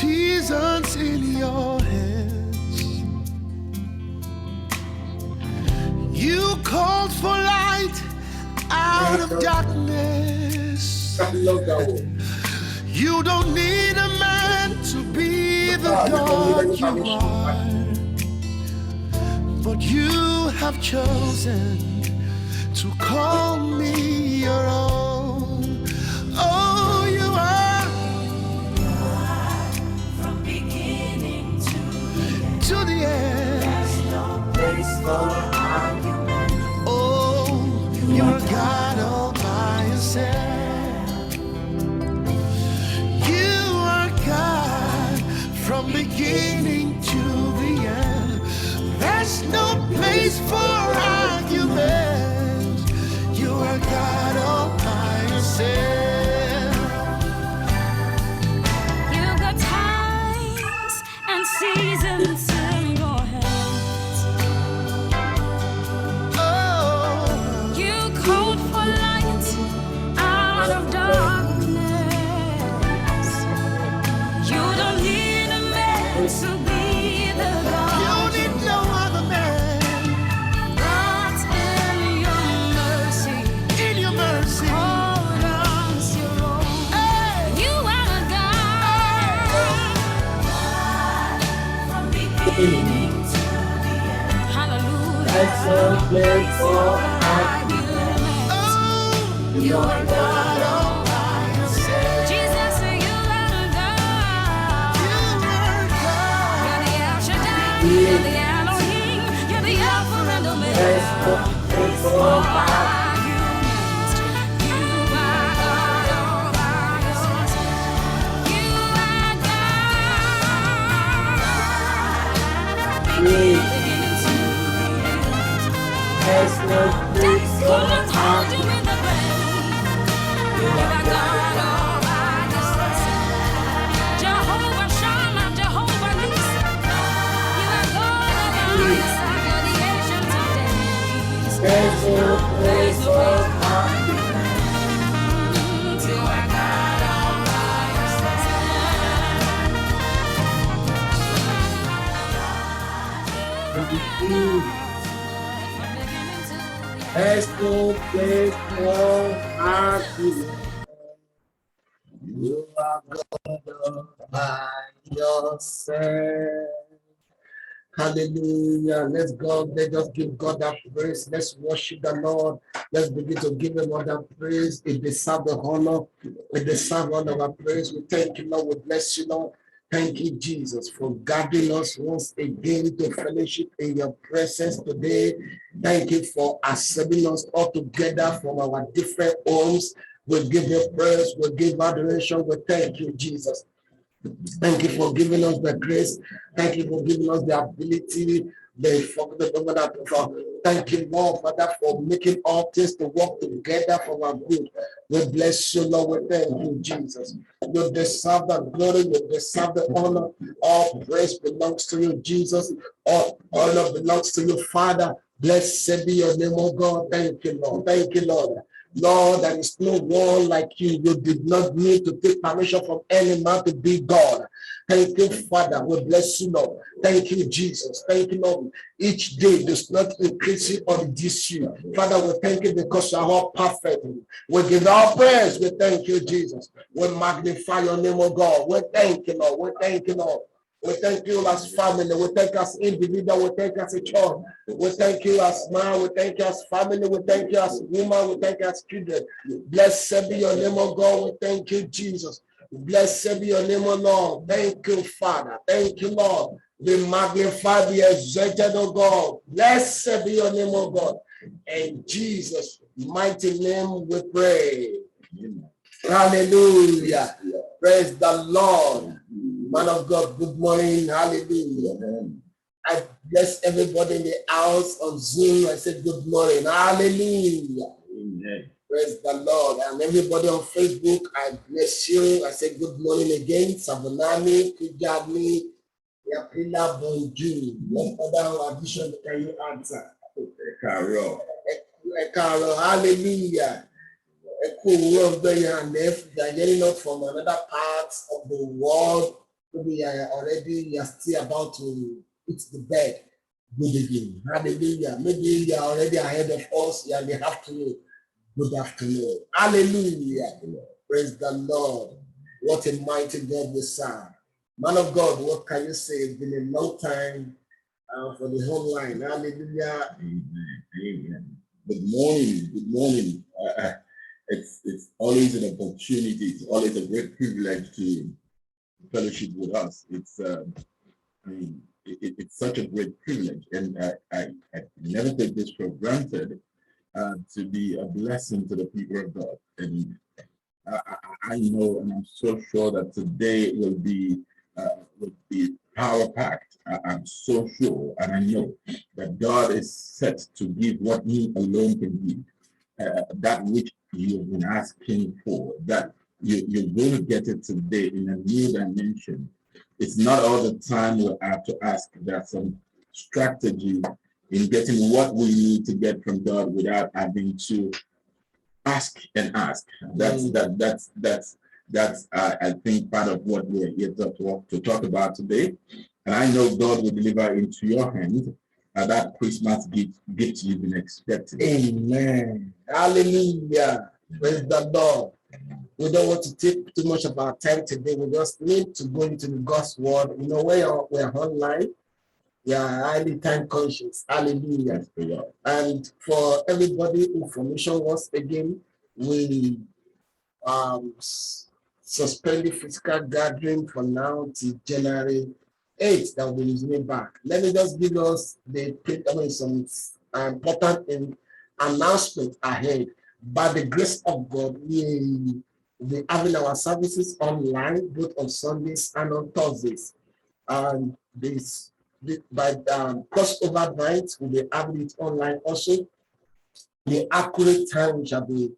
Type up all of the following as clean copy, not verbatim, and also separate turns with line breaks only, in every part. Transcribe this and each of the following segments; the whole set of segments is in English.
seasons in your hands. You called for light out of darkness. You don't need a man to be the God you are, but you have chosen to call me your own. Oh, you are from beginning to the end. There's no place for argument. Oh, you're God all by yourself. You are God from beginning to the end. There's no place for argument. You are God all by yourself. You got times and seasons in your hands. Oh, you called for light out of darkness. You don't need a man to be the God. You need no other man. But in your mercy, hold on to your own. You are a God from beginning to the end. Hallelujah.
There's no place for argument.
Oh, you are God all by yourself.
Jesus, you are God.
You are God.
You're the El Shaddai, you're the Elohim, you're the Alpha and Omega.
There's no place for
Argument. You are God all by yourself. You are God.
argument.
Beginning to the end.
There's no place
Death
for
couldn't hold you
argument.
in the grave. You are God all by yourself. Jehovah Shammah, Jehovah Nissi. You are God all by yourself. You're the ancient of days.
There's no place for argument.
You are God all by yourself.
There's no place for argument. You are God all by yourself. Hallelujah. Let's go. Let us give God that praise. Let's worship the Lord. Let's begin to give him all that praise. It deserves the honor. It deserves all of our praise. We thank you, Lord. We bless you, Lord. Thank you, Jesus, for guiding us once again to fellowship in your presence today. Thank you for assembling us all together from our different homes. We give you praise. We give adoration. We thank you, Jesus. Thank you for giving us the grace. Thank you for giving us the ability. Thank you, Lord, Father, for making all things to work together for our good. We bless you, Lord. We thank you, Jesus. You deserve the glory. You deserve the honor. All praise belongs to you, Jesus. All honor belongs to you, Father. Blessed be your name, oh God. Thank you, Lord. Thank you, Lord. Lord, there is no one like you. You did not need to take permission from any man to be God. Thank you, Father. We bless you, Lord. Thank you, Jesus. Thank you, Lord. Each day does not increase you or reduce you. Father, we thank you because you are all perfect. We give our praise. We thank you, Jesus. We magnify your name, oh God. We thank you, Lord. We thank you, Lord. We thank you as family. We thank you as individual. We thank you as a church. We thank you as man. We thank you as family. We thank you as woman. We thank you as children. Blessed be your name, oh God. We thank you, Jesus. Blessed be your name, oh Lord. Thank you, Father. Thank you, Lord. Be magnified, be exalted, oh God. Blessed be your name, oh God. In Jesus' mighty name we pray. Hallelujah. Praise the Lord. Man of God, good morning. Hallelujah. I bless everybody in the house on Zoom. I said good morning. Hallelujah. Amen. Praise the Lord. And everybody on Facebook, I bless you. I say good morning again. Savonani, Kujabli, Yapila, Bonjour. What other addition can you answer? Carol. Carol. Hallelujah. A cool world there and if they are getting up from another part of the world. Maybe you are still about to eat the bed. Good evening. Hallelujah. Maybe you are already ahead of us in the afternoon. Good afternoon. Hallelujah. Praise the Lord. What a mighty God we serve. Man of God, what can you say? It's been a long time for the whole line. Hallelujah.
Amen. Amen. Good morning. Good morning. It's always an opportunity. It's always a great privilege to fellowship with us. It's it's such a great privilege, and I never take this for granted to be a blessing to the people of God. And I know, and I'm so sure that today will be power packed. I'm so sure, and I know that God is set to give what He alone can give. That which you have been asking for, that you're going to get it today in a new dimension. It's not all the time we have to ask. There's some strategy in getting what we need to get from God without having to ask and ask. That's I think part of what we're here to talk about today. And I know God will deliver into your hands that Christmas gift you've been expecting.
Amen. Hallelujah. Praise the Lord. We don't want to take too much of our time today. We just need to go into the God's word. You know, we're online. We are highly time conscious. Hallelujah. And for everybody, information once again, we suspend the physical gathering for now till January 8th. That will be resuming back. Let me just give us some important announcement ahead. By the grace of God, we will be having our services online both on Sundays and on Thursdays. And by crossover nights, we'll be having it online also. The accurate time we shall be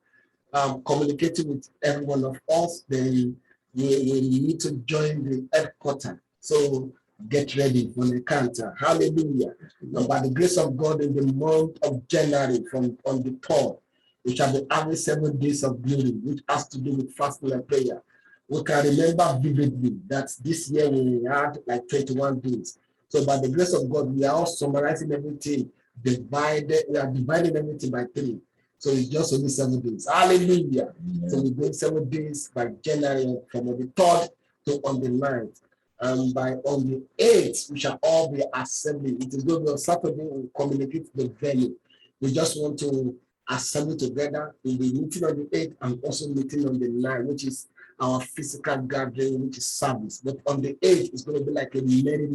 communicating with every one of us. Then we need to join the headquarters. So get ready for the counter. Hallelujah. And by the grace of God, in the month of January, on the 3rd, we shall be having 7 days of glory, which has to do with fasting and prayer. We can remember vividly that this year we had like 21 days. So by the grace of God, we are all summarizing everything. We are dividing everything by 3. So it's just only 7 days. Hallelujah. Amen. So we're going 7 days by January from the 3rd to on the 9th. And on the 8th, we shall all be assembling. It is going to be on Saturday. We'll communicate the venue. We just want to assemble together. We'll be meeting on the 8th and also meeting on the 9th, which is our physical gathering, which is service. But on the 8th, it's going to be like a merry.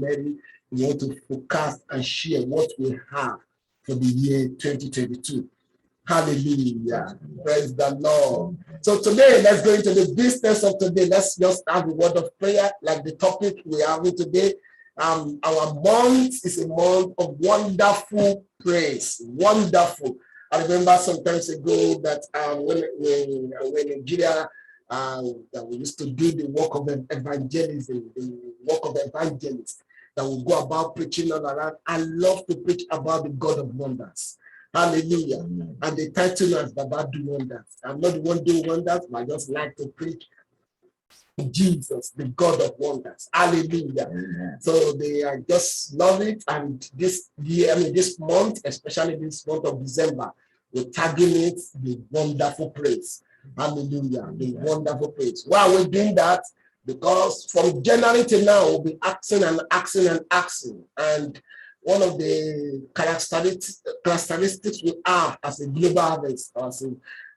We want to forecast and share what we have for the year 2022. Hallelujah. Praise the Lord. So today, let's go into the business of today. Let's just have a word of prayer, like the topic we are having today. Our month is a month of wonderful praise. Wonderful. I remember some times ago that when Nigeria, we used to do the work of evangelism, that will go about preaching all around. I love to preach about the God of wonders. Hallelujah. Amen. And the title is about do wonders. I'm not the one doing wonders, but I just like to preach Jesus, the God of wonders. Hallelujah. Amen. So I just love it. And this year, this month, especially this month of December, we're tagging it the wonderful praise. Hallelujah. The wonderful praise. Why are we doing that? Because from January to now, we'll be asking. And one of the characteristics we have as a global harvest, as a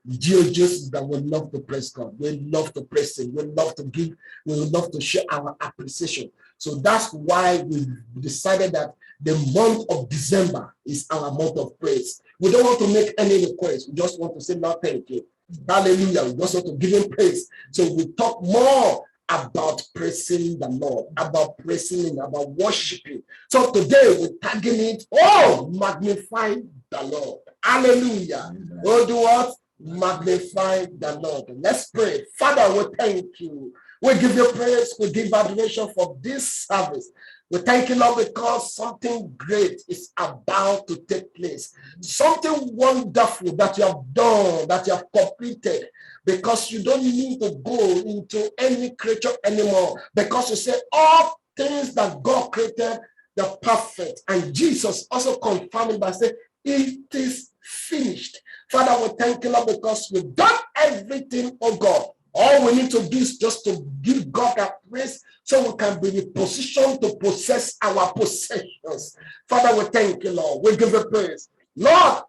GOGs, is that we love to praise God. We love to praise Him. We love to give. We love to share our appreciation. So that's why we decided that the month of December is our month of praise. We don't want to make any requests. We just want to say, Lord, thank you. Hallelujah. We just want to give Him praise. So we talk more about praising the Lord, about praising Him, about worshiping. So today we're tagging it, magnify the Lord. Hallelujah. We'll do what? Magnify the Lord. Let's pray. Father, we thank you. We give you praise. We give adoration for this service. We thank you, Lord, because something great is about to take place. Something wonderful that you have done, that you have completed, because you don't need to go into any creature anymore, because you say all things that God created, they're perfect. And Jesus also confirmed it by saying, it is finished. Father, we thank you, Lord, because we've done everything, oh God. All we need to do is just to give God a praise so we can be in position to possess our possessions. Father, we thank you, Lord. We give you praise. Lord,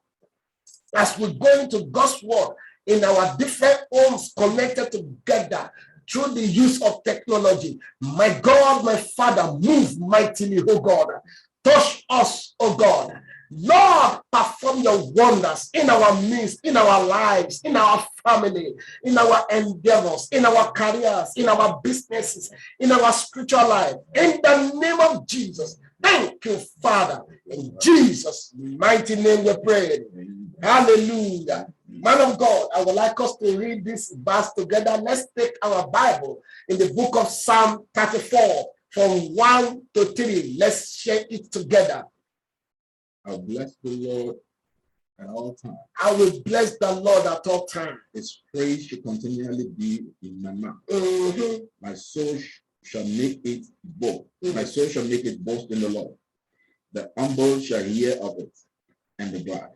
as we go into God's word in our different homes connected together through the use of technology, my God, my Father, move mightily, oh God. Touch us, oh God. Lord, perform your wonders in our midst, in our lives, in our family, in our endeavors, in our careers, in our businesses, in our spiritual life. In the name of Jesus. Thank you, Father. In Jesus' mighty name we pray. Hallelujah. Man of God, I would like us to read this verse together. Let's take our Bible in the book of Psalm 34 from 1 to 3. Let's share it together.
I'll bless the Lord at all times.
I will bless the Lord at all times.
His praise should continually be in my mouth.
Mhm.
My soul shall make it boast. My soul shall make it boast in the Lord. The humble shall hear of it and be glad.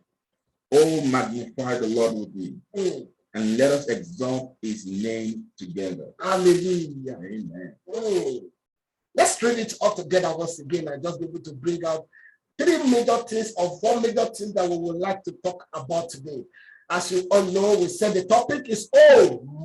Oh, magnify the Lord with me,
Mm.
and let us exalt his name together.
Hallelujah.
Amen.
Mm. Let's read it all together once again. I just be able to bring out three major things or four major things that we would like to talk about today. As you all know, we said the topic is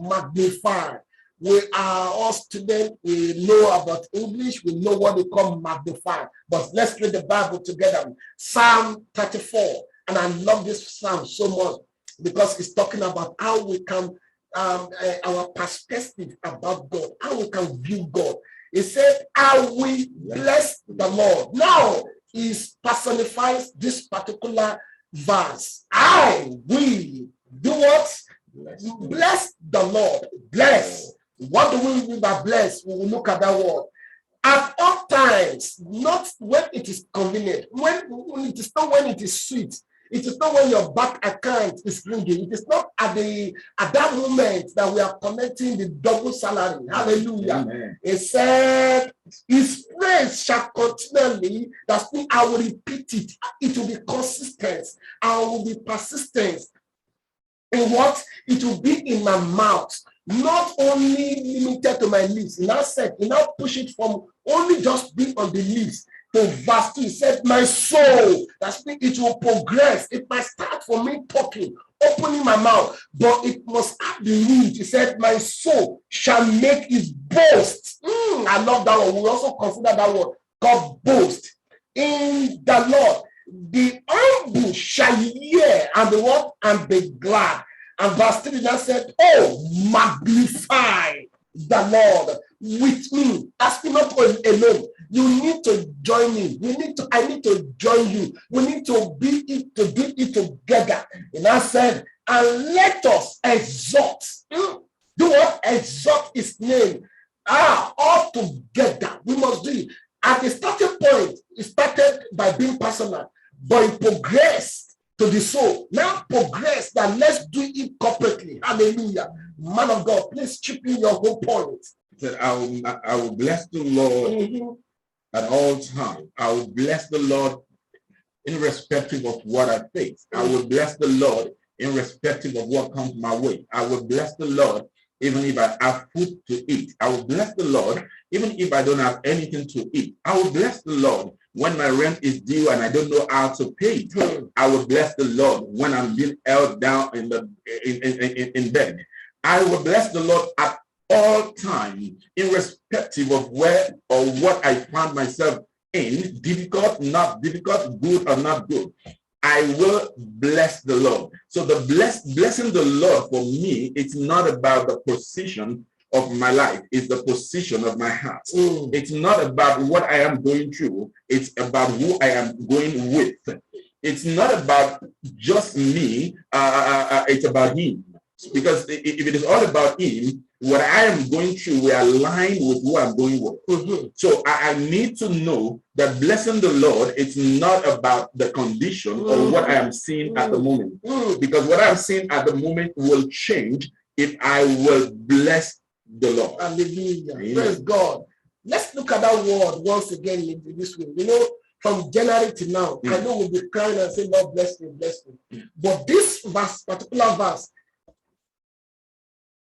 magnify. We are all students, we know about English, we know what they call magnify. But let's read the Bible together. Psalm 34. And I love this psalm so much because it's talking about how we can, our perspective about God, how we can view God. It said, I will bless the Lord. Now, he personifies this particular verse. I will do what? Bless the Lord. Bless. What do we mean by bless? We will look at that word. At all times, not when it is convenient. When it is not when it is sweet. It is not when your bank account is ringing. It is not at that moment that we are collecting the double salary. Hallelujah.
Amen.
It said, his praise shall continually, that's mean I will repeat it. It will be consistent. I will be persistent. In what? It will be in my mouth. Not only limited to my lips. He now said, he now push it from only just being on the lips. To verse 2, he said, my soul, that's mean it will progress. It might start from me talking, opening my mouth, but it must have the root. He said, my soul shall make it boast. I love that one. We also consider that word called boast in the Lord. The humble shall hear and be what? And be glad. And verse 3 now said, oh, magnify the Lord with me. That's not alone. You need to join me. I need to join you. We need to do it together. And I said, and let us exalt. Do what? Exalt his name. All together. We must do it. At the starting point, it started by being personal, but it progressed to the soul. Now progress that let's do it corporately. Hallelujah. Man of God, please chip in your whole point.
He said, I will bless the Lord at all times. I will bless the Lord irrespective of what I face. I will bless the Lord irrespective of what comes my way. I will bless the Lord even if I have food to eat. I will bless the Lord even if I don't have anything to eat. I will bless the Lord when my rent is due and I don't know how to pay it. I will bless the Lord when I'm being held down in bed. I will bless the Lord at all times, irrespective of where or what I found myself in, difficult, not difficult, good or not good. I will bless the Lord. So the blessing the Lord for me, it's not about the position of my life, it's the position of my heart. It's not about what I am going through, it's about who I am going with. It's not about just me, it's about him. Because if it is all about him, what I am going through will align with who I'm going with.
Mhm.
So I need to know that blessing the Lord, it's not about the condition or what I am seeing at the moment.
Mm.
Because what I'm seeing at the moment will change if I will bless the Lord.
Hallelujah.
Amen.
Praise God. Let's look at that word once again in this way. You know, from January to now, I know we'll be crying and saying, Lord, bless me, bless me. But this verse, particular verse,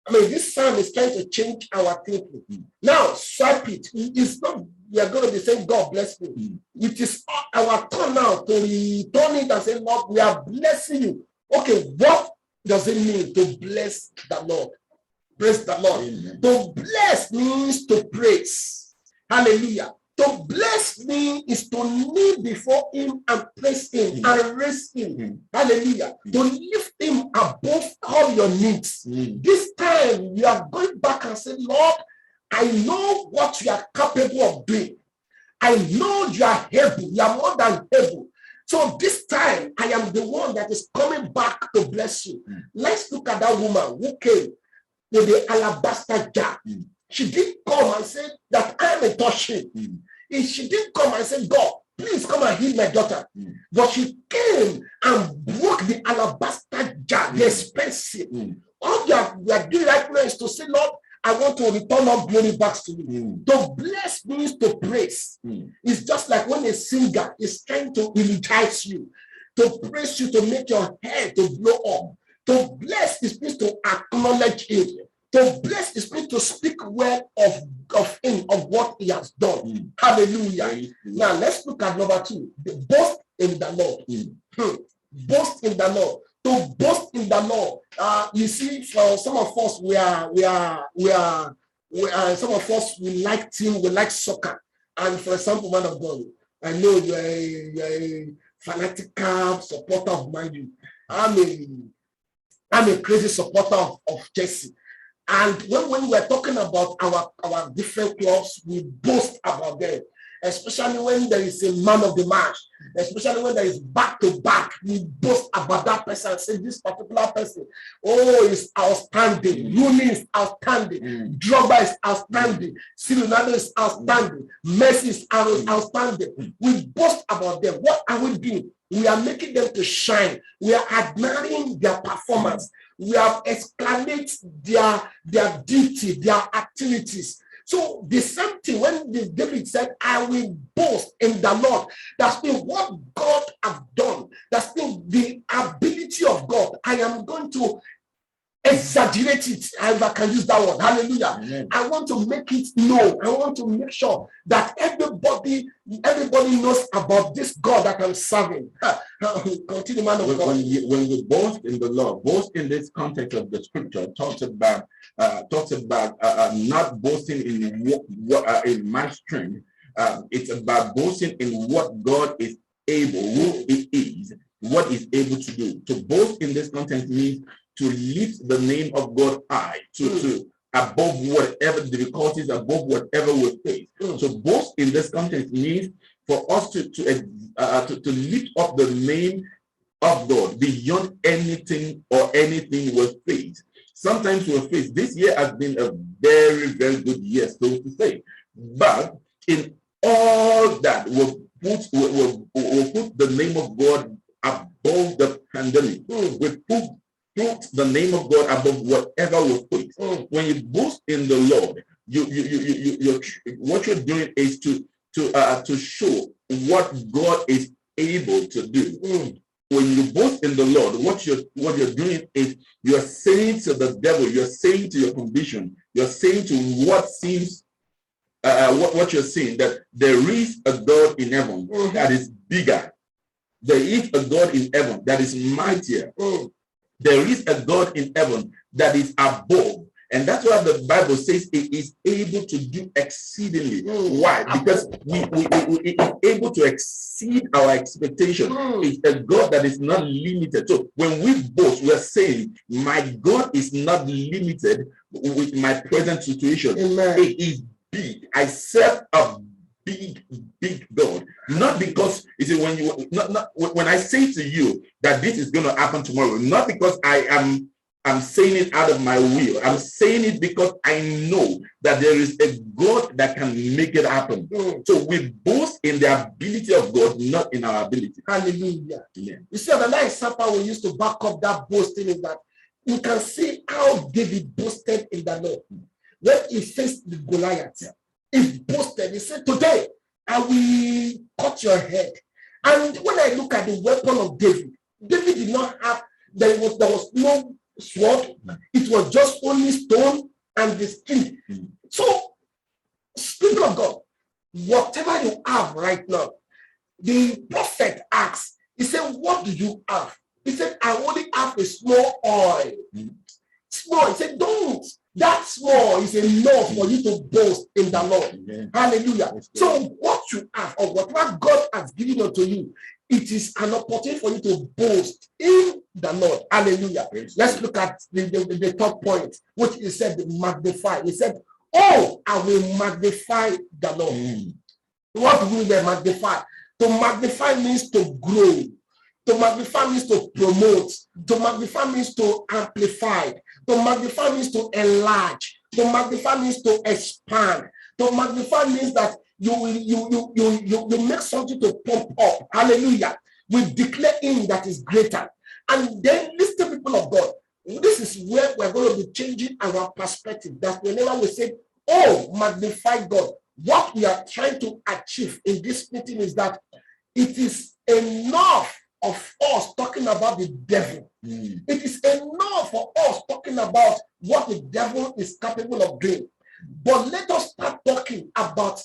I mean, this psalm is trying to change our thinking. Now, swipe it. It's not, we are going to be saying, God bless me. It is our turn now to return it and say, Lord, we are blessing you. Okay, what does it mean to bless the Lord? Praise the Lord.
Amen.
To bless means to praise. Hallelujah. To bless me is to kneel before him and praise him and raise him. Hallelujah. To lift him above all your needs. This time you are going back and saying, Lord, I know what you are capable of doing. I know you are able. You are more than able. So this time I am the one that is coming back to bless you. Let's look at that woman who came with the alabaster jar. She didn't come and say that I am a touching. She didn't come and say, God, please come and heal my daughter. But she came and broke the alabaster jar, the expensive. All you are doing right now is to say, Lord, I want to return all glory back to you. To bless means to praise. It's just like when a singer is trying to energize you, to praise you, to make your head to blow up. To bless is means to acknowledge him. To bless is means to speak well of him, of what he has done. Hallelujah. Now let's look at number 2. The boast in the Lord. Boast in the Lord. To boast in the Lord. You see, for some of us, some of us, we like team, we like soccer. And for example, man of God, I know you're a fanatical supporter of Man U. I'm a crazy supporter of Chelsea. And when we're talking about our different clubs, we boast about them. Especially when there is a man of the match, especially when there is back-to-back, we boast about that person and say this particular person, oh, is outstanding. Rooney is outstanding. Drogba is outstanding. Ronaldo is outstanding. Messi is outstanding. We boast about them. What are we doing? We are making them to shine. We are admiring their performance. We have exclaimed their duty, their activities. So the same thing when David said, I will boast in the Lord. That's been what God has done. That's been the ability of God. I am going to exaggerate it, if I can use that word. Hallelujah. Amen. I want to make it known. I want to make sure that everybody knows about this God that I'm serving. Continue, man of God.
When we boast in the Lord, boast in this context of the scripture talks about not boasting in my strength. It's about boasting in what God is able, who He is, what He's able to do. To boast in this context means to lift the name of God high, to above whatever difficulties, above whatever we face. So boast in this context means for us to lift up the name of God beyond anything or anything we face. Sometimes we face, this year has been a very, very good year, so to say. But in all that, we'll put the name of God above the pandemic. We put the name of God above whatever we face. When you boast in the Lord, what you're doing is to show what God is able to do. When you boast in the Lord, what you're doing is you're saying to the devil, you're saying to your condition, you're saying to what seems what you're saying, that there is a God in heaven that is bigger. There is a God in heaven that is mightier. There is a God in heaven that is above. And that's why the Bible says it is able to do exceedingly. Why? Because we are able to exceed our expectation. It's a God that is not limited. So when we boast, we are saying, my God is not limited with my present situation.
Amen.
It is big. I serve a big God. Not because you see, when I say to you that this is going to happen tomorrow, not because I am I'm saying it out of my will. I'm saying it because I know that there is a God that can make it happen. So we boast in the ability of God, not in our ability.
Hallelujah.
Yeah.
You see, another example we used to back up that boasting is that you can see how David boasted in the Lord. When he faced the Goliath, he boasted. He said, "Today I will cut your head." And when I look at the weapon of David, David did not have, there was no sword. It was just only stone and the skin. So, people of God, whatever you have right now, the prophet asks, he said, "What do you have?" He said, "I only have a small oil." Small. He said, "Don't. That small is enough for you to boast in the Lord." Hallelujah. So what you have or whatever God has given unto you, it is an opportunity for you to boast in the Lord. Hallelujah. Let's look at the top point, which he said, magnify. He said, "Oh, I will magnify the Lord." What do we mean by magnify? To magnify means to grow. To magnify means to promote. To magnify means to amplify. To magnify means to enlarge. To magnify means to expand. To magnify means that you make something to pump up. Hallelujah. We declare him that is greater. And then listen, people of God. This is where we're going to be changing our perspective. That whenever we say, "Oh, magnify God," what we are trying to achieve in this meeting is that it is enough of us talking about the devil. It is enough for us talking about what the devil is capable of doing. But let us start talking about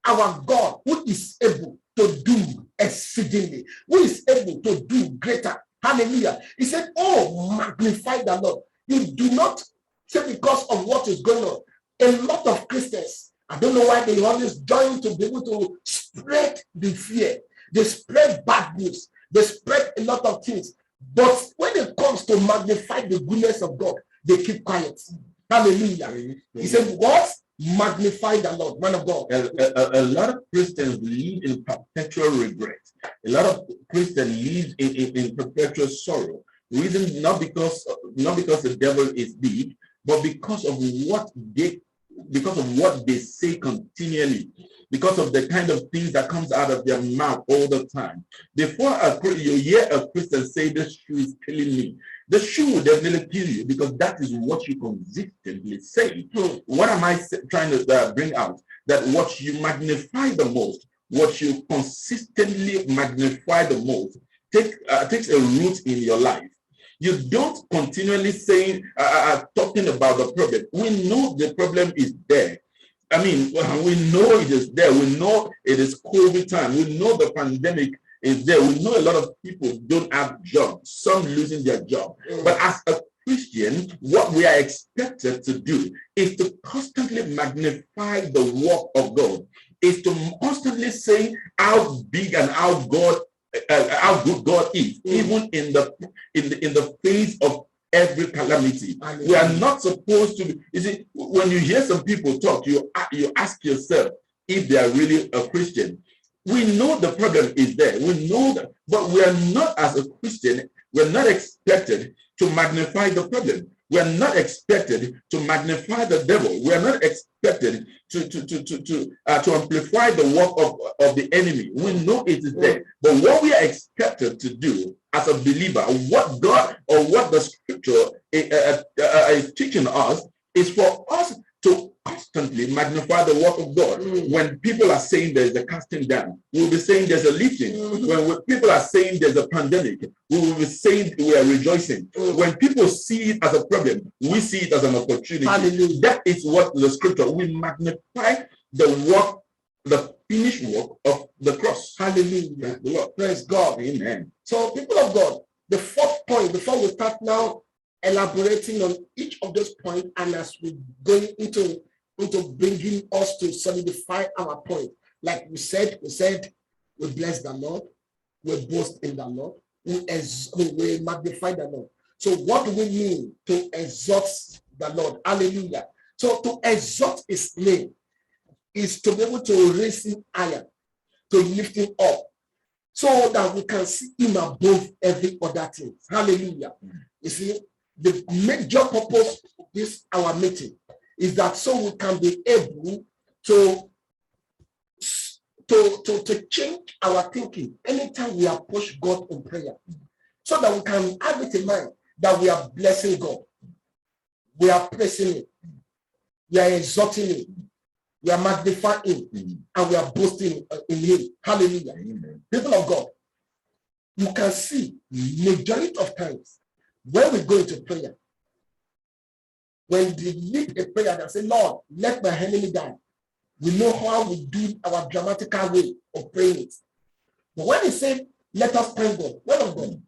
our God, who is able to do exceedingly, who is able to do greater. Hallelujah. He said, "Oh, magnify the Lord." You do not say because of what is going on. A lot of Christians, I don't know why they always join to be able to spread the fear. They spread bad news. They spread a lot of things. But when it comes to magnify the goodness of God, they keep quiet. Hallelujah. He said, "What? Magnify the Lord." Man of God.
A lot of Christians live in perpetual regret. A lot of Christians live in perpetual sorrow. Reason not because the devil is big, but because of what they say continually, because of the kind of things that comes out of their mouth all the time. Before you hear a Christian say, "This shoe is killing me," the shoe will definitely kill you because that is what you consistently say. What am I trying to bring out? That what you magnify the most, what you consistently magnify the most, takes a root in your life. You don't continually saying, talking about the problem. We know the problem is there. I mean, we know it is there. We know it is COVID time. We know the pandemic is there. We know a lot of people don't have jobs, some losing their job. But as a Christian, what we are expected to do is to constantly magnify the work of God, is to constantly say how big and how good God is, even in the face of every calamity. We are not supposed to. You see, when you hear some people talk, you ask yourself if they are really a Christian. We know the problem is there. We know that, but we are not, as a Christian, we're not expected to magnify the problem. We are not expected to magnify the devil. We are not expected to amplify the work of the enemy. We know it is there. But what we are expected to do as a believer, what God or what the scripture is teaching us, is for us to constantly magnify the work of God. When people are saying there's a casting down, we'll be saying there's a lifting. When people are saying there's a pandemic, we will be saying we are rejoicing. When people see it as a problem, we see it as an opportunity.
Hallelujah.
That is what the scripture, we magnify the work, the finished work of the cross.
Hallelujah.
Praise God. Amen.
So, people of God, the fourth point, before we start now elaborating on each of those points, and as we go into bringing us to solidify our point, like we said, we bless the Lord, we boast in the Lord, we magnify the Lord. So what do we mean to exalt the Lord? Hallelujah. So to exalt his name is to be able to raise him higher, to lift him up, so that we can see him above every other thing. Hallelujah. You see, the major purpose of this our meeting is that so we can be able to change our thinking anytime we approach God in prayer, so that we can have it in mind that we are blessing God, we are praising Him, we are exalting Him, we are magnifying Him, and we are boasting in Him. Hallelujah. Amen. People of God, you can see majority of times when we go into prayer, when they lead a prayer and say, Lord, let my enemy die, we know how we do our dramatical way of praying it. But when they say, let us thank God, what of God?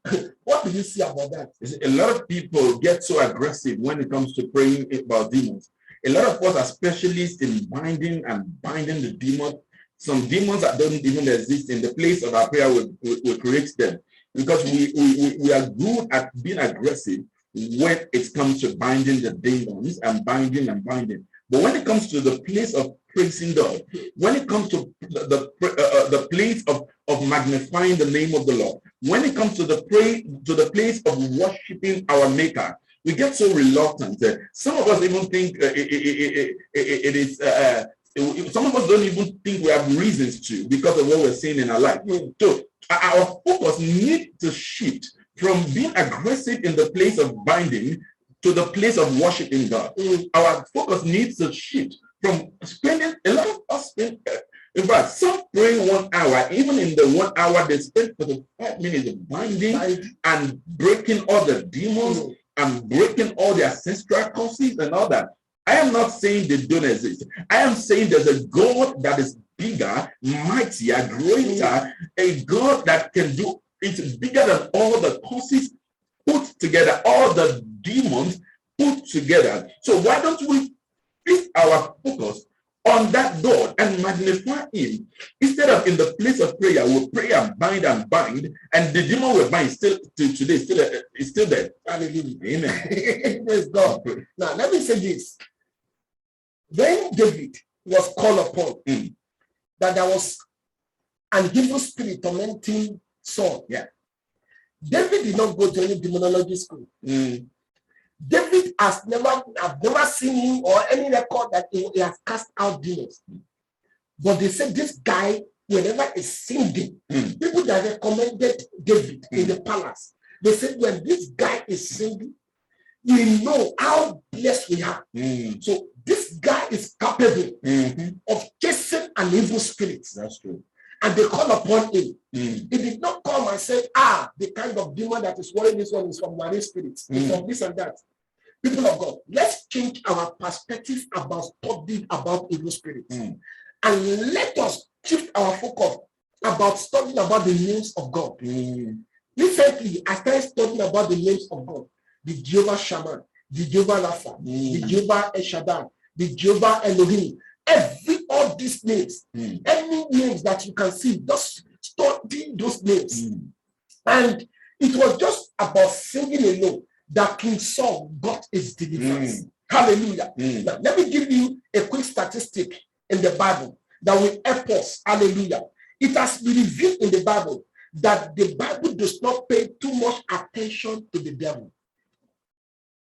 What do you see about that?
A lot of people get so aggressive when it comes to praying about demons. A lot of us are specialists in binding the demons. Some demons that don't even exist, in the place of our prayer, we create them. Because we are good at being aggressive when it comes to binding the demons and binding. But when it comes to the place of praising God, when it comes to the place of magnifying the name of the Lord, when it comes to the place of worshiping our Maker, we get so reluctant. Some of us even think it is. Some of us don't even think we have reasons to, because of what we're seeing in our life. So our focus needs to shift from being aggressive in the place of binding to the place of worshiping God. Our focus needs to shift from spending, a lot of us spend, in fact, some praying 1 hour, even in the 1 hour, they spend 45 minutes of binding and breaking all the demons and breaking all the ancestral curses and all that. I am not saying they don't exist. I am saying there's a God that is bigger, mightier, greater, a God that can do it bigger than all the curses put together, all the demons put together. So why don't we fix our focus on that God and magnify Him, instead of in the place of prayer we'll pray and bind, and the demon we bind still to today is still there. Hallelujah. Amen.
Praise God. Now let me say this. When David was called upon, that there was an evil spirit tormenting Saul.
Yeah.
David did not go to any demonology school. David I've never seen him or any record that he has cast out demons. But they said this guy, whenever he's singing, people that recommended David in the palace, they said when this guy is singing, we know how blessed we are. So this guy is capable of chasing an evil spirit.
That's true.
And they call upon him. He did not come and say, the kind of demon that is worrying this one is from marine spirits, it's from this and that. People of God, let's change our perspective about studying about evil spirits. And let us shift our focus about studying about the names of God. Recently, I started studying about the names of God. The Jehovah Shammah, the Jehovah Rapha, the Jehovah El Shaddai, the Jehovah Elohim. All these names, any names that you can see, just study those names. And it was just about singing alone that King Saul got his deliverance. Hallelujah. Now, let me give you a quick statistic in the Bible that will help us. Hallelujah. It has been revealed in the Bible that the Bible does not pay too much attention to the devil.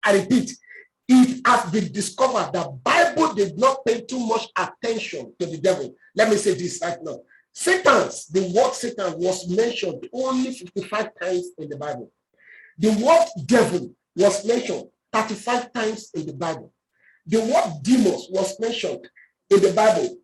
I repeat, it has been discovered that Bible did not pay too much attention to the devil. Let me say this right now. The word Satan was mentioned only 55 times in the Bible. The word devil was mentioned 35 times in the Bible. The word demons was mentioned in the Bible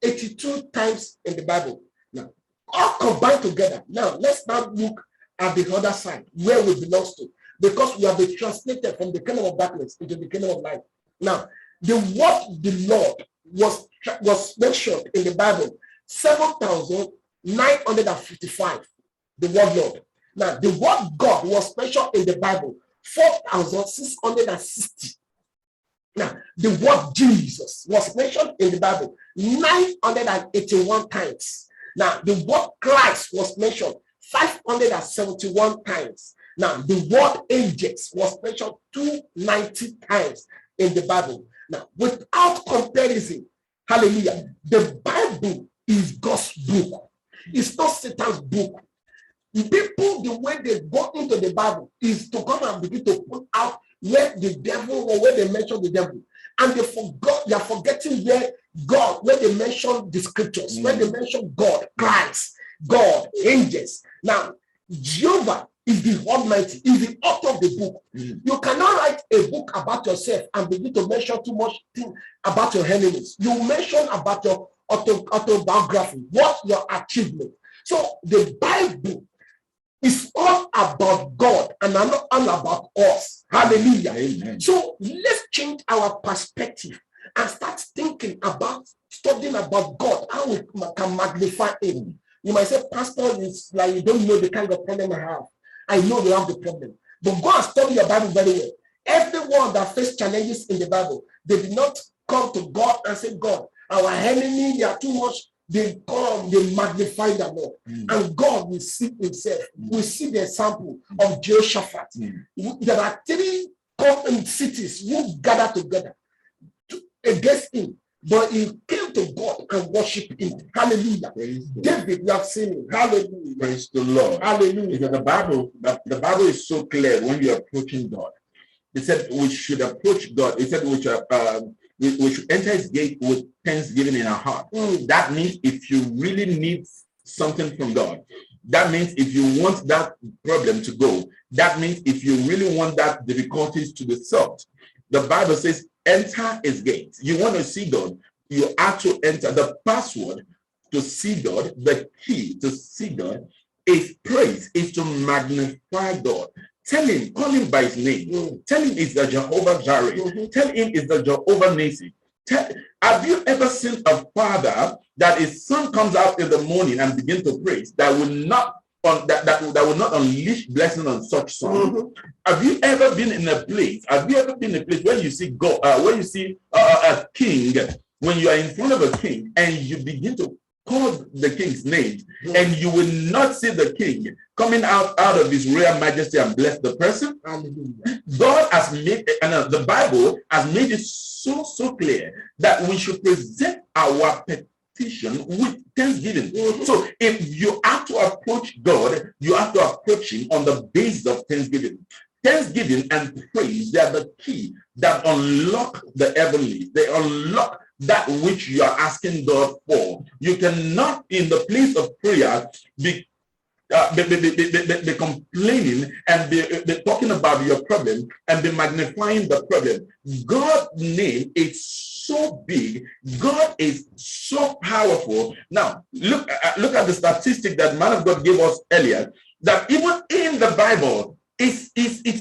82 times in the Bible. Now, all combined together. Now, let's now look at the other side, where we belong to. Because we have been translated from the kingdom of darkness into the kingdom of light. Now, the word the Lord was mentioned in the Bible 7,955. The word Lord. Now, the word God was mentioned in the Bible 4,660. Now, the word Jesus was mentioned in the Bible 981 times. Now, the word Christ was mentioned 571 times. Now, the word angels was mentioned 290 times in the Bible. Now, without comparison, hallelujah, the Bible is God's book. It's not Satan's book. People, the way they go into the Bible is to come and begin to put out where the devil or where they mention the devil. And they are forgetting where they mention the scriptures, where they mention God, Christ, God, angels. Now, Jehovah is the Almighty, is the author of the book. You cannot write a book about yourself and begin to mention too much thing about your enemies. You mention about your autobiography, what your achievement. So the Bible is all about God and not all about us. Hallelujah.
Amen.
So let's change our perspective and start thinking about studying about God, how we can magnify him. You might say, Pastor, it's like you don't know the kind of problem I have. I know you have the problem. But go and study your Bible very well. Everyone that faced challenges in the Bible, they did not come to God and say, God, our enemy, they are too much. They come, they magnify the Lord. And God will see himself. We see the example of Jehoshaphat. There are 3 cities who gathered together against him. But he came to God and worshiped him. Hallelujah. David, you have seen him. Hallelujah.
Praise the Lord.
Hallelujah.
Because the Bible is so clear when you're approaching God. It said we should approach God. It said we should enter his gate with thanksgiving in our heart. That means if you really need something from God, that means if you want that problem to go, that means if you really want that difficulties to be solved, the Bible says, enter his gates. You want to see God, you have to enter. The password to see God, the key to see God is praise, is to magnify God. Tell him, call him by his name. Tell him it's the Jehovah Jireh. Tell him it's the Jehovah Nissi. Have you ever seen a father that his son comes out in the morning and begin to praise that will not unleash blessing on such son? Have you ever been in a place? Have you ever been in a place where you see God, where you see a king, when you are in front of a king and you begin to call the king's name, and you will not see the king coming out of his royal majesty and bless the person? God has made, and the Bible has made it so clear that we should present our petition with thanksgiving. So if you have to approach God, you have to approach him on the basis of thanksgiving. Thanksgiving and praise, they are the key that unlock the heavenly. They unlock that which you are asking God for. You cannot, in the place of prayer, be complaining and be talking about your problem and be magnifying the problem. God's name is so big. God is so powerful. Now, look at the statistic that man of God gave us earlier, that even in the Bible, it's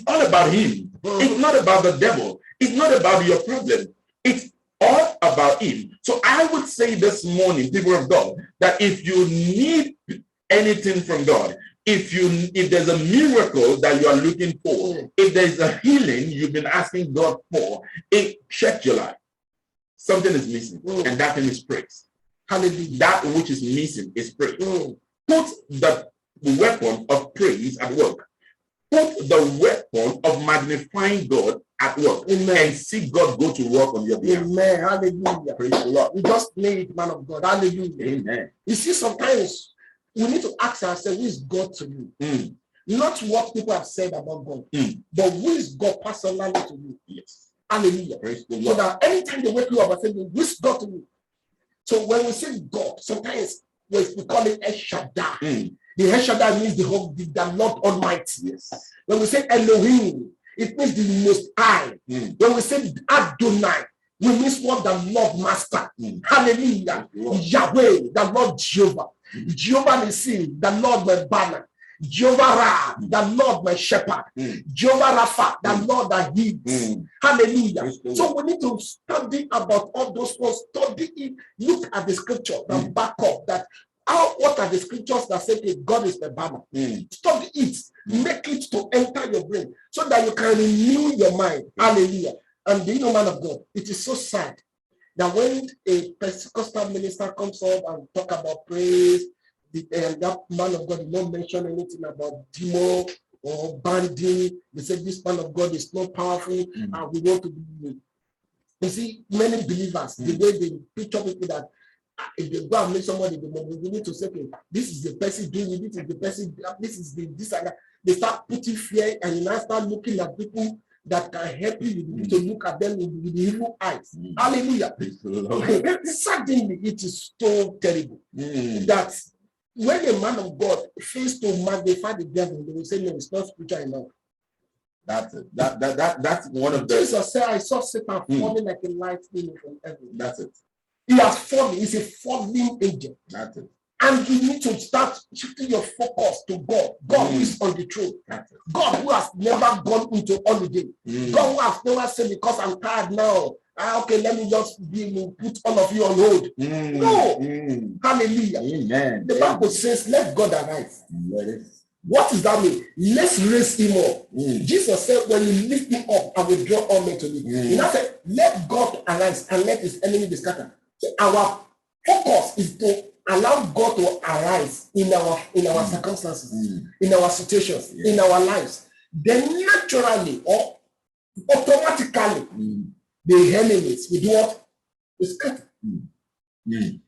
all about him. It's not about the devil. It's not about your problem. It's all about him. So I would say this morning, people of God, that if you need anything from God, if there's a miracle that you are looking for, if there's a healing you've been asking God for, check your life. Something is missing, and that thing is praise. Hallelujah. That which is missing is praise. Put the weapon of praise at work. Put the weapon of magnifying God at work. Amen. And see God go to work on your behalf. Amen. Hallelujah. Praise the Lord. We just play it, man of God. Hallelujah. Amen. You see, sometimes we need to ask ourselves, who is God to you? Not what people have said about God, but who is God personally to you? Yes. Hallelujah. Praise the Lord. So that anytime they wake you up and say, who is God to you? So when we say God, sometimes we call it El Shaddai. The El Shaddai means the Lord Almighty. Yes. When we say Elohim, it means the Most High. When we say Adonai, we mean what? The Lord Master. Hallelujah. Yahweh, the Lord Jehovah. Jehovah Nissi, the Lord my banner. Jehovah Ra, the Lord my shepherd. Jehovah Rapha, the Lord that heals. Hallelujah. So we need to study about all those words. Study it. Look at the scripture and back up that. What are the scriptures that say that God is the banner? Study it. Make it to enter your brain so that you can renew your mind. Hallelujah. And do you know, man of God, it is so sad that when a Pentecostal minister comes up and talk about praise, that man of God did not mention anything about demo or banding. They said this man of God is not powerful and we want to be. You see, many believers, the way they picture people that
If they go and make somebody the moment, we need to say, okay, this is the person doing it, this is the person, this is the this and that. They start putting fear, and you now start looking at people that can help you. You need to look at them with the evil eyes. Hallelujah. Suddenly, it is so terrible that when a man of God fails to magnify the devil, they will say, no, it's not spiritual enough.
That's it. That's one of the.
Jesus said, I saw Satan falling like a lightning from heaven.
That's it.
He has fallen. He's a falling angel.
That's it.
And you need to start shifting your focus to God. God who is on the throne. God who has never gone into holiday. God who has never said, because I'm tired now. Okay, let me just put all of you on hold. No. Hallelujah.
Amen.
The Bible says, let God arise. What does that mean? Let's raise him up. Jesus said, when you lift him up, I will draw all men to me. He now said, let God arise and let his enemy be scattered. So our focus is to allow God to arise in our circumstances, in our situations, in our lives. Then naturally or automatically, the enemies will do what? We scatter.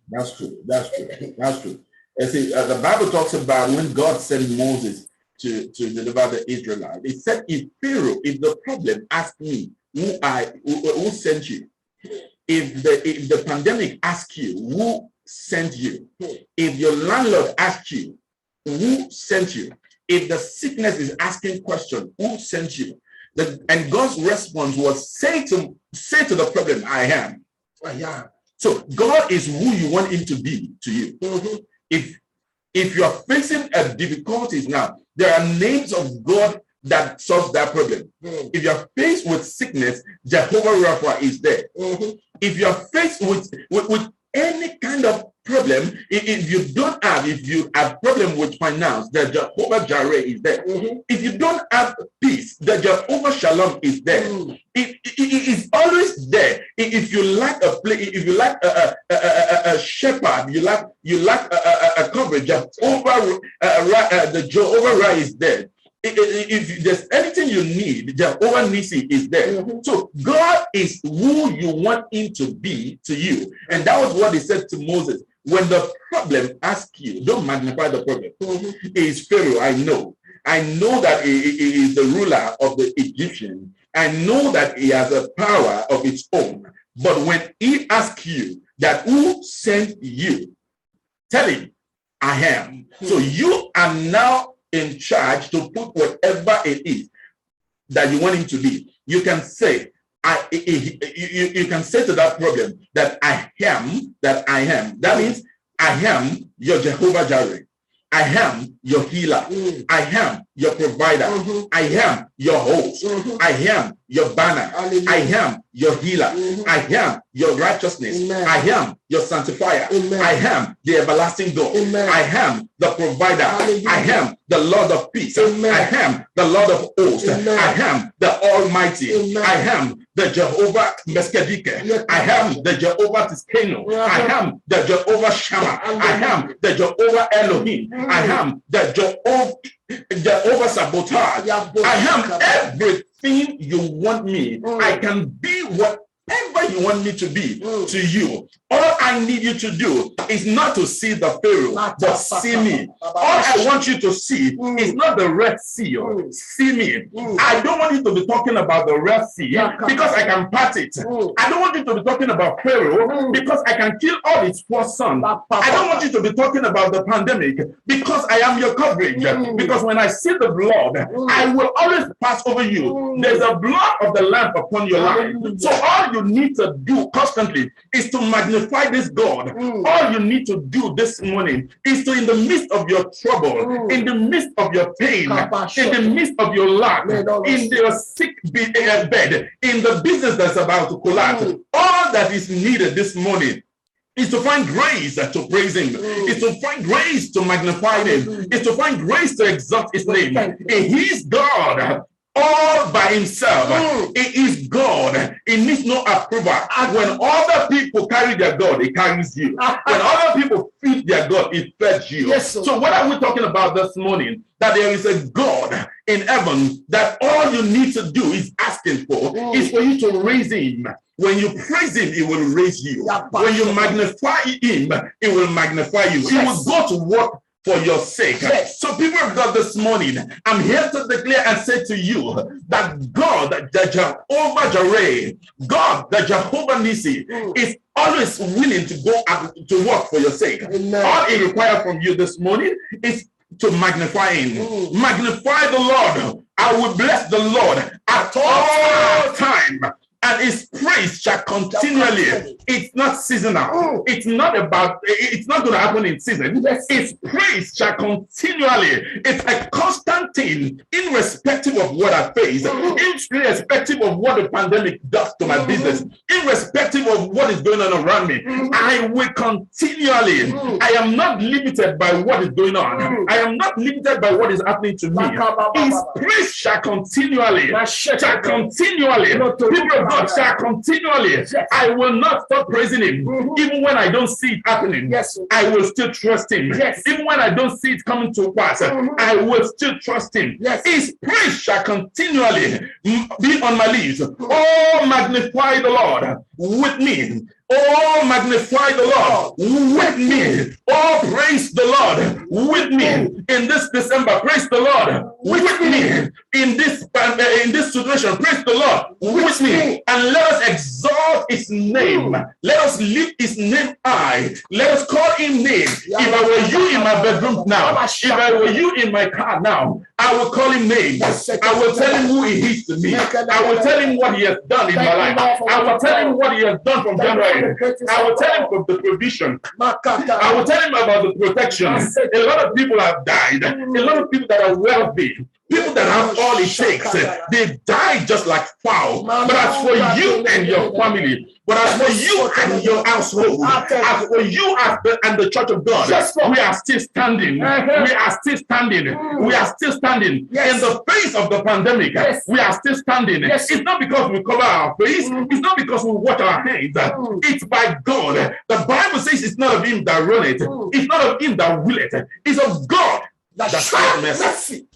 That's true. That's true. That's true. And see, the Bible talks about when God sent Moses to deliver the Israelites. It said, if the problem, ask me who sent you. If the pandemic asks you who sent you, if your landlord asks you who sent you, if the sickness is asking question, who sent you? And God's response was say to the problem, I am. So God is who you want him to be to you. If you are facing a difficulties now, there are names of God that solves that problem. If you are faced with sickness, Jehovah Rapha is there. If you are faced with any kind of problem, if you have problem with finance, the Jehovah Jireh is there. If you don't have peace, the Jehovah Shalom is there. It is always there. If you lack a place, if you lack a shepherd, you lack a coverage, the Jehovah Ra is there. If there's anything you need, Jehovah Nissi is there. So God is who you want him to be to you. And that was what he said to Moses. When the problem asks you, don't magnify the problem. It is Pharaoh, I know. I know that he is the ruler of the Egyptians. I know that he has a power of its own. But when he asks you that who sent you, tell him, I am. So you are now in charge to put whatever it is that you want him to be. You can say, you can say to that problem that I am, that I am. That means I am your Jehovah Jireh. I am your healer. I am your provider. I am your host. I am your banner. I am your healer. I am your righteousness. I am your sanctifier. I am the everlasting God. I am the provider. I am the Lord of peace. I am the Lord of hosts. I am the Almighty. I am the Jehovah Meskedike. I am the Jehovah Tiskenu. I am the Jehovah Shammah. I am the Jehovah Elohim. I am the Jehovah Sabotage. I am everything you want me. I can be whatever you want me to be to you. All I need you to do is not to see the Pharaoh, but see me. All I want you to see is not the Red Sea. See me. I don't want you to be talking about the Red Sea because I can part it. I don't want you to be talking about Pharaoh because I can kill all his four sons. I don't want you to be talking about the pandemic because I am your coverage. Because when I see the blood, I will always pass over you. There's a blood of the Lamb upon your life. So all you need to do constantly is to magnify this God. All you need to do this morning is to, in the midst of your trouble, in the midst of your pain, in the midst of your lack, in your sick bed, in the business that's about to collapse, all that is needed this morning is to find grace to praise him, is to find grace to magnify him, is to find grace to exalt his name. He is God all by himself. He is God. He needs no approval. When other people carry their God, he carries you. When other people feed their God, he feeds you. So what are we talking about this morning? that there is a God in heaven that all you need to do is asking for is for you to raise him. When you praise him, he will raise you. When you magnify him, he will magnify you. He will go to work for your sake. So people of God, this morning, I'm here to declare and say to you that God, the Jehovah Jireh, God, the Jehovah Nissi, is always willing to go and to work for your sake. All he requires from you this morning is to magnify him. Magnify the Lord. I will bless the Lord at all time, and his praise shall continually. It's not seasonal. It's not going to happen in season. His praise shall continually. It's a constant thing, irrespective of what I face, irrespective of what the pandemic does to my business, irrespective of what is going on around me. I will continually. I am not limited by what is going on. I am not limited by what is happening to me. His praise shall continually. Shall continually. People of God shall continually. I will not stop praising him. Even when I don't see it happening, I will still trust him. Even when I don't see it coming to pass, I will still trust him. His praise shall continually be on my lips. Oh, magnify the Lord with me. Oh, magnify the Lord with me. Oh, praise the Lord with me in this December. Praise the Lord with me in this situation. Praise the Lord with me, and let us exalt his name. Let us lift his name high. Let us call him name. If I were you in my bedroom now, if I were you in my car now, I will call him name. I will tell him who he is to me. I will tell him what he has done in my life. I will tell him what he has done from January. I will tell him of the provision. I will tell him about the protection. A lot of people have died. A lot of people that are wealthy, people that have all it takes, they die just like fowl. But as for you and your family, but as for you and your household, as for you and the church of God, we are still standing. We are still standing. We are still standing in the face of the pandemic. We are still standing. It's not because we cover our face. It's not because we wash our hands. It's by God. The Bible says it's not of him that run it. It's not of him that will it. It's of God that shows mercy.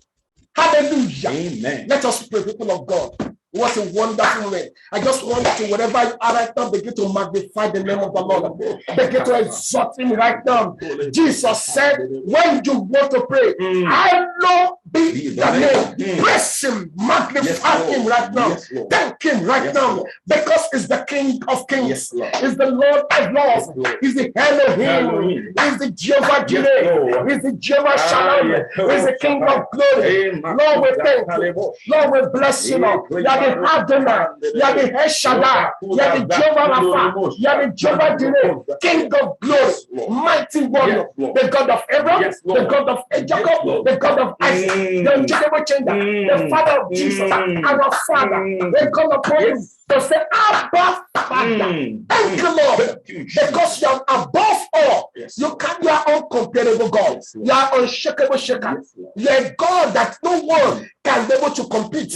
Hallelujah.
Amen.
Let us pray, people of God. What a wonderful way. I just want to, wherever you are right now, begin to magnify the name of the Lord. Begin to exalt him right now. Jesus said, when you want to pray, hallowed be the name. Praise him, magnify him right now. Thank him right now, because he's the King of Kings. He's the Lord of Lords. He's the Elohim. He's the Jehovah Jireh. He's the Jehovah Shalom. He's the King of glory. Lord, we thank you. Lord, we bless you, Lord. You are the Adonai. You are the El Shaddai. You are the Jehovah Rapha. You are the Jehovah Jireh. King of glory. Mighty warrior. The God of Abraham. The God of Jacob. The God of Isaac. The unchangeable changer. The Father of Jesus. Our Father. We call upon you to say, Abba, Father. Thank you, Lord. Because you are above all. You are uncomparable God. You are unshakable shaker. You are a God that no one can be able to compete.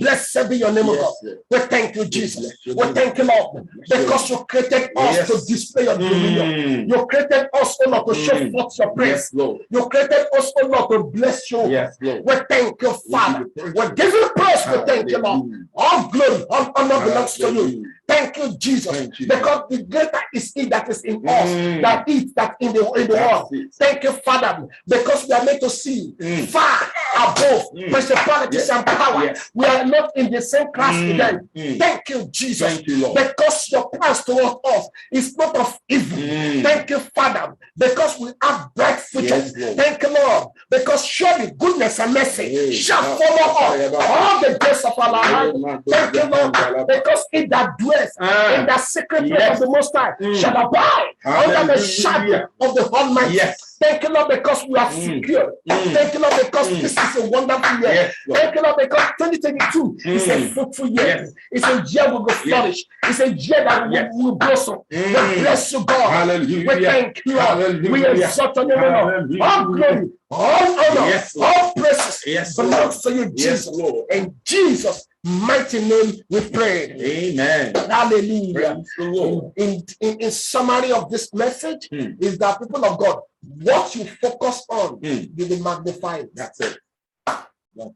Blessed be your name, O God. We thank you, Jesus. We thank you, Lord, because you created us to display your dominion. You created us, O Lord, to show forth your praise. You created us, O Lord, to bless you. We thank you, Father. We give you praise. We thank you, Lord. All glory, all honor belongs to you. Thank you, Jesus, because the greater is he that is in us than it that in the world. Thank you, Father, because we are made to see far above principalities and power. We are not in the same class with them. Thank you, Jesus, because your plans towards us is not of evil. Thank you, Father, because we have bright futures. Thank you, Lord, because surely goodness and mercy shall follow us all the days of our life. Thank you, Lord, because in that dwells in the secret place of the Most High shall abide under the shadow of the Almighty. Thank you, Lord, because we are secure. Thank you, Lord, because this is a wonderful year. Thank you, Lord, because 2022 is a fruitful year. It's a year we will flourish. It's a year that we will blossom. We bless you, God. We thank you, Lord. We exalt your name, Lord. All glory, all honor, all praises belongs to you, Jesus. In Jesus' mighty name we pray.
Amen.
Hallelujah.
Praise the Lord.
In summary of this message
Mm.
is that people of God, what you focus on,
Mm.
you will magnify it.
That's it.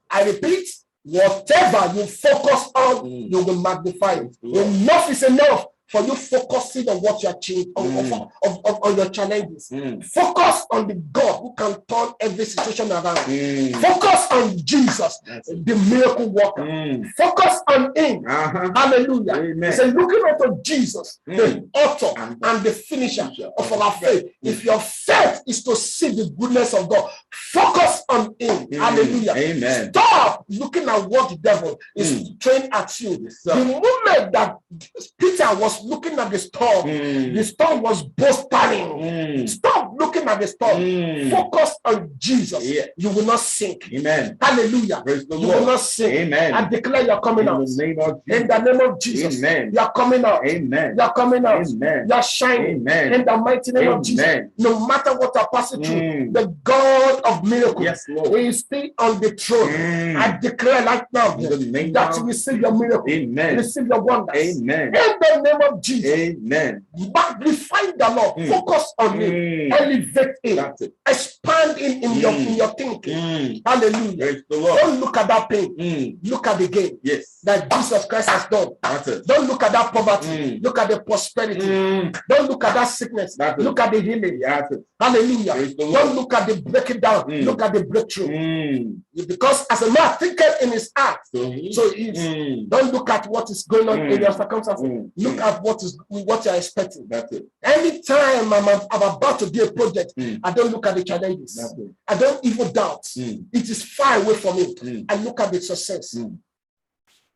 I repeat, whatever you focus on,
Mm.
you will magnify it.
Praise the Lord.
Enough is enough for you focusing on what you are changing,
Mm.
on your challenges.
Mm.
Focus on the God who can turn every situation around.
Mm.
Focus on Jesus,
That's it.
the miracle worker.
Mm.
Focus on him.
Uh-huh.
Hallelujah.
Amen.
He said, looking unto Jesus, the author
And
and the finisher of our faith. If your faith is to see the goodness of God, focus on him. Hallelujah.
Amen.
Stop looking at what the devil is throwing at you.
Yes, sir.
The moment that Peter was looking at the storm, the storm was boastering.
Mm.
Stop looking at the storm.
Mm.
Focus on Jesus.
Yeah.
You will not sink.
Amen.
Hallelujah.
Praise the
You will
Lord.
not sink.
Amen.
I declare you're coming
In
out.
the name of
In
Jesus.
the name of Jesus.
Amen.
You're coming out.
Amen.
You're coming out.
Amen.
You're shining.
Amen.
In the mighty name of Jesus.
Amen.
No matter what you're passing through,
Mm.
the God of miracles
Yes, Lord.
is still on the throne.
Mm.
I declare right now
In the name
that you
of
receive your miracle.
Amen.
Receive your wonders.
Amen.
In the name of Jesus.
Amen.
Magnify the Lord.
Mm.
Focus on him.
Mm.
Elevate him.
That's it.
Expand in your thinking.
Mm.
Hallelujah.
Praise the Lord.
Don't look at that pain.
Mm.
Look at the gain
Yes.
that Jesus Christ has done.
That's it.
Don't look at that poverty.
Mm.
Look at the prosperity.
Mm.
Don't look at that sickness.
That's it.
Look at the healing.
That's it.
Hallelujah.
Praise the Lord.
Don't look at the breaking down.
Mm.
Look at the breakthrough.
Mm.
Because as a man thinketh in his heart,
So
so he is.
Mm.
Don't look at what is going on in your circumstances.
Mm.
Look at what you're expecting.
That's it.
Anytime I'm about to do a project,
Mm.
I don't look at the challenges.
That's it.
I don't even doubt.
Mm.
It is far away from me.
Mm.
I look at the success.
Mm.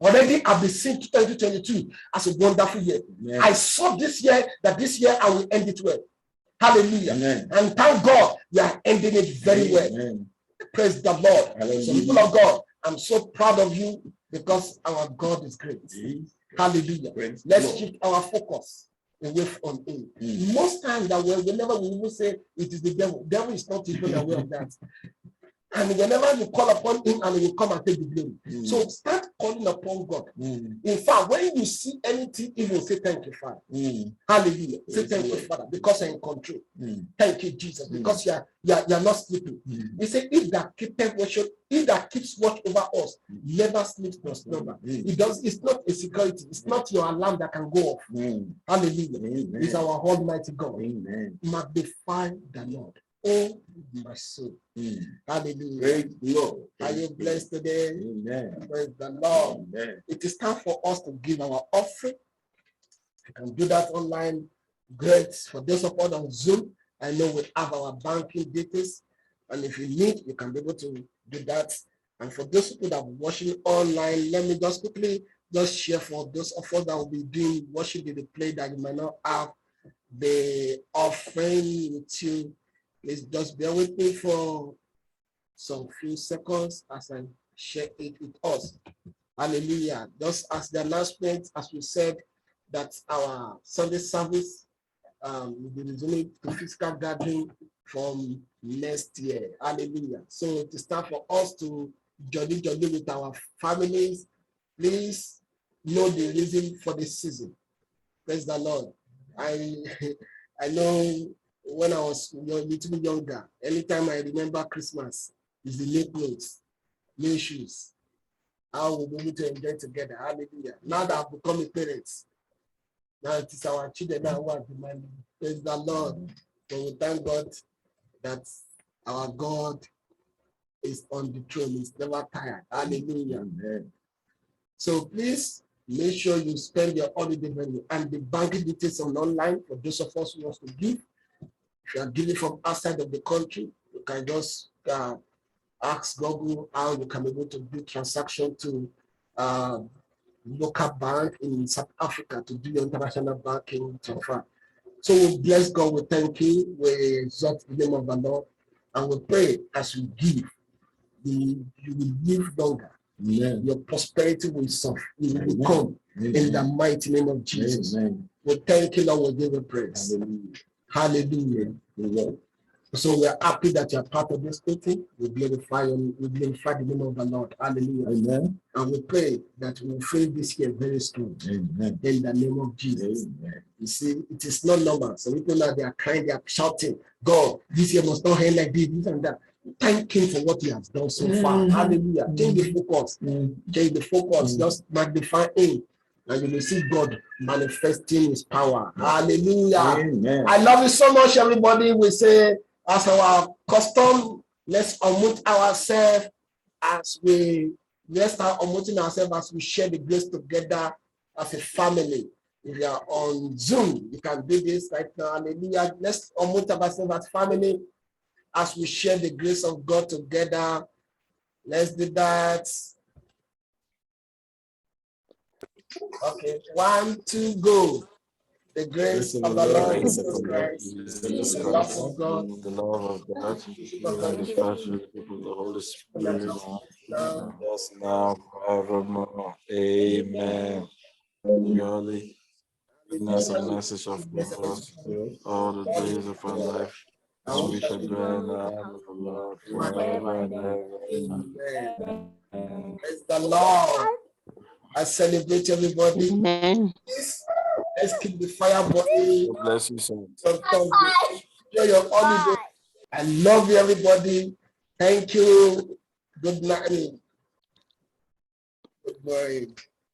Already I've been seeing 2022 as a wonderful year.
Amen.
I saw this year that this year I will end it well. Hallelujah.
Amen.
And thank God we are ending it very well.
Amen.
Praise the Lord.
Hallelujah.
So people of God, I'm so proud of you because our God is great.
Jesus.
Hallelujah.
Praise the
Let's
Lord.
shift our focus away from him.
Mm.
Most times that whenever we even say it is the devil is not even aware of that. And whenever you call upon him and he will come and take the glory.
Mm.
So start calling upon God.
Mm.
In fact, when you see anything, even say thank you, Father.
Mm.
Hallelujah. Say
Praise
thank
the
you,
Lord.
Father, because you're in control.
Mm.
Thank you, Jesus,
Mm.
because you're not sleeping.
Mm.
He said, if that keeps watch over us, never sleeps nor slumber.
Mm.
It does. It's not a security. It's not your alarm that can go off.
Mm.
Hallelujah.
Amen.
It's our Almighty God.
Amen.
Magnify the Lord. Oh, my soul.
Mm.
Hallelujah.
Praise the Lord.
Are you blessed today?
Amen.
Praise the Lord.
Amen.
It is time for us to give our offering. You can do that online. Great. For those of us on Zoom, I know we have our banking details. And if you need, you can be able to do that. And for those people that are watching online, let me just quickly just share for those of us that will be doing watching the replay that you might not have the offering with you. Please just bear with me for some few seconds as I share it with us. Hallelujah. Just as the announcement, as we said, that our Sunday service will be resuming to physical gathering from next year. Hallelujah. So it is time for us to jolly with our families. Please know the reason for this season. Praise the Lord. I know when I was a little younger, anytime I remember Christmas, is the new clothes, new shoes. How we'll be able to enjoy together. Hallelujah. Now that I've become a parent, now it is our children that want to demanding. Praise the Lord. So we thank God that our God is on the throne. He's never tired. Hallelujah.
Amen.
So please make sure you spend your holiday money, and the banking details on online for those of us who want to give. If you are giving from outside of the country, you can just ask Google how you can be able to do transaction to local bank in South Africa to do your international banking transfer. So we bless God, we thank you, we exalt the name of the Lord, and we pray as you give, you will live longer.
Amen.
Your prosperity will
Amen.
come
Amen.
in the mighty name of Jesus.
Amen.
We thank you, Lord, we give you praise.
Hallelujah.
Hallelujah.
The Lord.
So we are happy that you are part of this meeting. We glorify the name of the Lord. Hallelujah.
Amen.
And we pray that we will finish this year very strong.
Amen.
In the name of Jesus.
Amen.
You see, it is not normal. So people now they are crying, they are shouting, God, this year must not end like this and that. Thank him for what he has done so far. Hallelujah. Change the focus. Change the focus. Just magnify him. And you will see God manifesting his power. Hallelujah.
Amen.
I love you so much, everybody. We say, as our custom, let's unmute ourselves as let's start unmuting ourselves as we share the grace together as a family. If you are on Zoom, you can do this right now. Hallelujah. Let's unmute ourselves as family as we share the grace of God together. Let's do that. Okay, 1, 2, go. The grace of the Lord Jesus Christ, the love of God,
the love of God, and the fellowship of the Holy Spirit, just now, forevermore. Amen. Surely, goodness and mercy shall follow us all the days of our life, and we shall dwell in the house of the Lord forever and ever. Amen.
praise the Lord. I celebrate everybody. Let's keep the fire burning.
God bless you, sir.
Enjoy your holiday. I love you, everybody. Thank you. Good night. Good morning.